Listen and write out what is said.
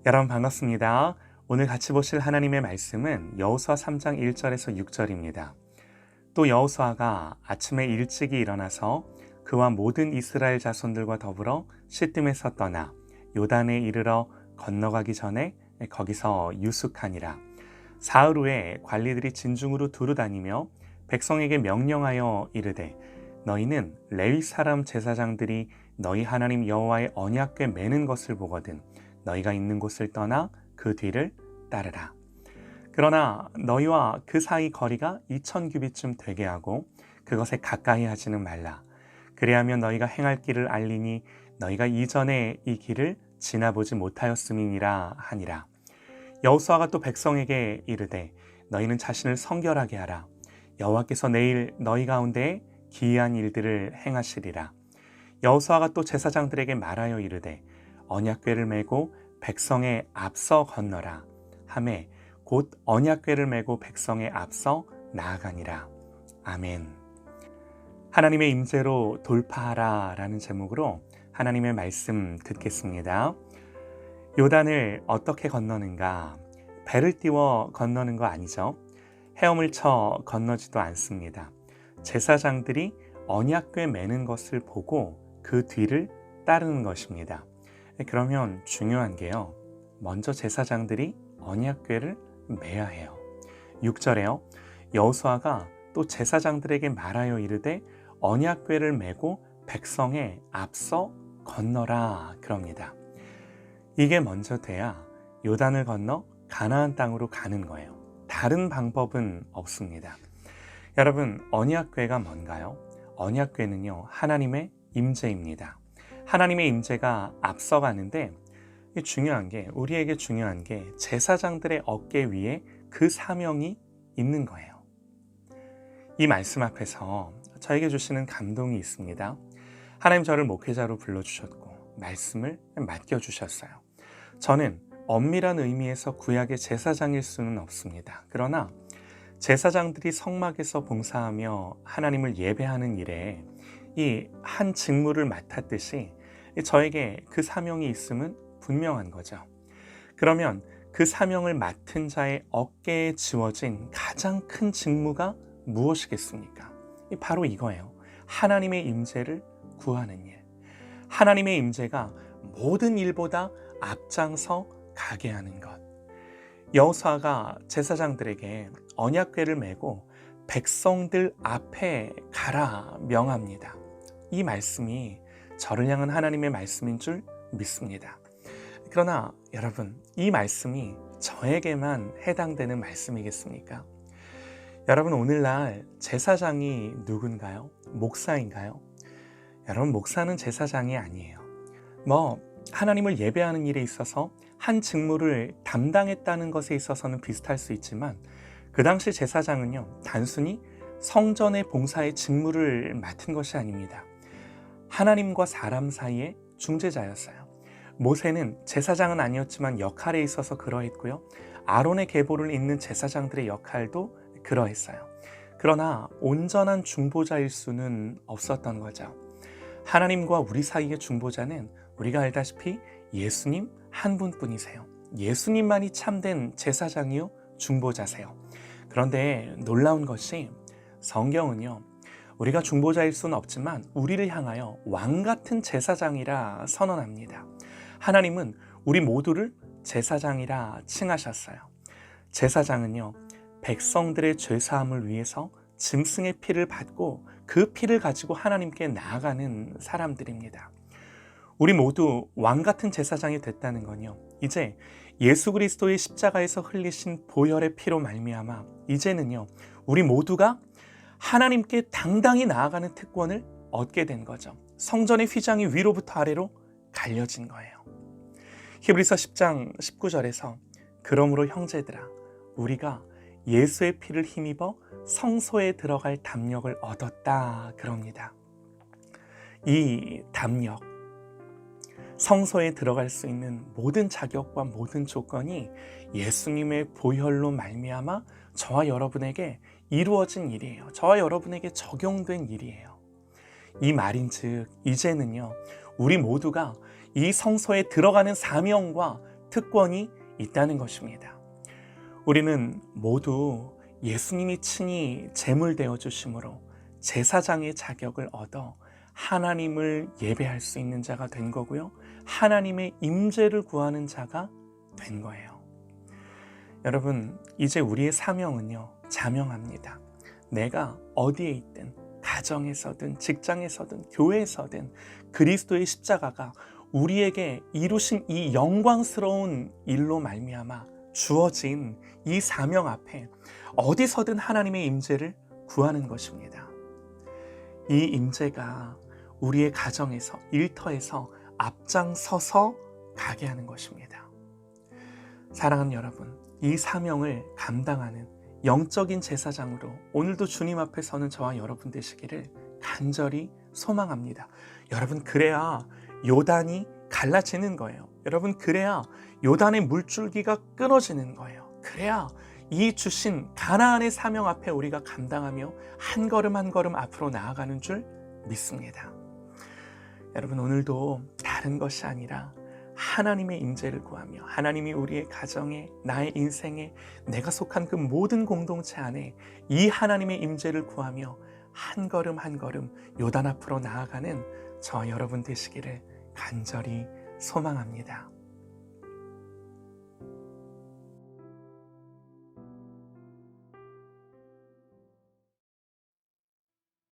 여러분 반갑습니다. 오늘 같이 보실 하나님의 말씀은 여호수아 3장 1절에서 6절입니다. 또 여호수아가 아침에 일찍이 일어나서 그와 모든 이스라엘 자손들과 더불어 시딤에서 떠나 요단에 이르러 건너가기 전에 거기서 유숙하니라. 사흘 후에 관리들이 진중으로 두루 다니며 백성에게 명령하여 이르되 너희는 레위 사람 제사장들이 너희 하나님 여호와의 언약궤 매는 것을 보거든 너희가 있는 곳을 떠나 그 뒤를 따르라. 그러나 너희와 그 사이 거리가 2000규빗쯤 되게 하고 그것에 가까이 하지는 말라. 그리하면 너희가 행할 길을 알리니 너희가 이전에 이 길을 지나보지 못하였음이니라 하니라. 여호수아가 또 백성에게 이르되 너희는 자신을 성결하게 하라. 여호와께서 내일 너희 가운데에 기이한 일들을 행하시리라. 여호수아가 또 제사장들에게 말하여 이르되 언약궤를 메고 백성의 앞서 건너라 하매 곧 언약궤를 메고 백성의 앞서 나아가니라. 아멘. 하나님의 임재로 돌파하라 라는 제목으로 하나님의 말씀 듣겠습니다. 요단을 어떻게 건너는가? 배를 띄워 건너는 거 아니죠. 헤엄을 쳐 건너지도 않습니다. 제사장들이 언약궤 매는 것을 보고 그 뒤를 따르는 것입니다. 그러면 중요한 게요. 먼저 제사장들이 언약궤를 매야 해요. 6절에요. 여호수아가 또 제사장들에게 말하여 이르되 언약궤를 메고 백성의 앞서 건너라 그럽니다. 이게 먼저 돼야 요단을 건너 가나안 땅으로 가는 거예요. 다른 방법은 없습니다. 여러분, 언약궤가 뭔가요? 언약궤는요, 하나님의 임재입니다. 하나님의 임재가 앞서가는데 우리에게 중요한 게 제사장들의 어깨 위에 그 사명이 있는 거예요. 이 말씀 앞에서 저에게 주시는 감동이 있습니다. 하나님 저를 목회자로 불러주셨고 말씀을 맡겨주셨어요. 저는 엄밀한 의미에서 구약의 제사장일 수는 없습니다. 그러나 제사장들이 성막에서 봉사하며 하나님을 예배하는 일에 이 한 직무를 맡았듯이 저에게 그 사명이 있음은 분명한 거죠. 그러면 그 사명을 맡은 자의 어깨에 지워진 가장 큰 직무가 무엇이겠습니까? 바로 이거예요. 하나님의 임재를 구하는 일. 하나님의 임재가 모든 일보다 앞장서 가게 하는 것. 여호수아가 제사장들에게 언약궤를 메고 백성들 앞에 가라 명합니다. 이 말씀이 저를 향한 하나님의 말씀인 줄 믿습니다. 그러나 여러분, 이 말씀이 저에게만 해당되는 말씀이겠습니까? 여러분, 오늘날 제사장이 누군가요? 목사인가요? 여러분, 목사는 제사장이 아니에요. 하나님을 예배하는 일에 있어서 한 직무를 담당했다는 것에 있어서는 비슷할 수 있지만 그 당시 제사장은요, 단순히 성전의 봉사의 직무를 맡은 것이 아닙니다. 하나님과 사람 사이의 중재자였어요. 모세는 제사장은 아니었지만 역할에 있어서 그러했고요. 아론의 계보를 잇는 제사장들의 역할도 그러했어요. 그러나 온전한 중보자일 수는 없었던 거죠. 하나님과 우리 사이의 중보자는 우리가 알다시피 예수님 한 분뿐이세요. 예수님만이 참된 제사장이요 중보자세요. 그런데 놀라운 것이 성경은요, 우리가 중보자일 수는 없지만 우리를 향하여 왕 같은 제사장이라 선언합니다. 하나님은 우리 모두를 제사장이라 칭하셨어요. 제사장은요, 백성들의 죄사함을 위해서 짐승의 피를 받고 그 피를 가지고 하나님께 나아가는 사람들입니다. 우리 모두 왕 같은 제사장이 됐다는 건요, 이제 예수 그리스도의 십자가에서 흘리신 보혈의 피로 말미암아 이제는요, 우리 모두가 하나님께 당당히 나아가는 특권을 얻게 된 거죠. 성전의 휘장이 위로부터 아래로 갈려진 거예요. 히브리서 10장 19절에서 그러므로 형제들아 우리가 예수의 피를 힘입어 성소에 들어갈 담력을 얻었다 그럽니다. 이 담력, 성소에 들어갈 수 있는 모든 자격과 모든 조건이 예수님의 보혈로 말미암아 저와 여러분에게 이루어진 일이에요. 저와 여러분에게 적용된 일이에요. 이 말인즉 이제는요, 우리 모두가 이 성소에 들어가는 사명과 특권이 있다는 것입니다. 우리는 모두 예수님이 친히 제물 되어 주심으로 제사장의 자격을 얻어 하나님을 예배할 수 있는 자가 된 거고요. 하나님의 임재를 구하는 자가 된 거예요. 여러분, 이제 우리의 사명은요, 자명합니다. 내가 어디에 있든, 가정에서든 직장에서든 교회에서든 그리스도의 십자가가 우리에게 이루신 이 영광스러운 일로 말미암아 주어진 이 사명 앞에 어디서든 하나님의 임재를 구하는 것입니다. 이 임재가 우리의 가정에서, 일터에서 앞장서서 가게 하는 것입니다. 사랑하는 여러분, 이 사명을 감당하는 영적인 제사장으로 오늘도 주님 앞에 서는 저와 여러분 되시기를 간절히 소망합니다. 여러분, 그래야 요단이 갈라지는 거예요. 여러분, 그래야 요단의 물줄기가 끊어지는 거예요. 그래야 이 주신 가나안의 사명 앞에 우리가 감당하며 한 걸음 한 걸음 앞으로 나아가는 줄 믿습니다. 여러분, 오늘도 다른 것이 아니라 하나님의 임재를 구하며 하나님이 우리의 가정에, 나의 인생에, 내가 속한 그 모든 공동체 안에 이 하나님의 임재를 구하며 한 걸음 한 걸음 요단 앞으로 나아가는 저와 여러분 되시기를 간절히 소망합니다.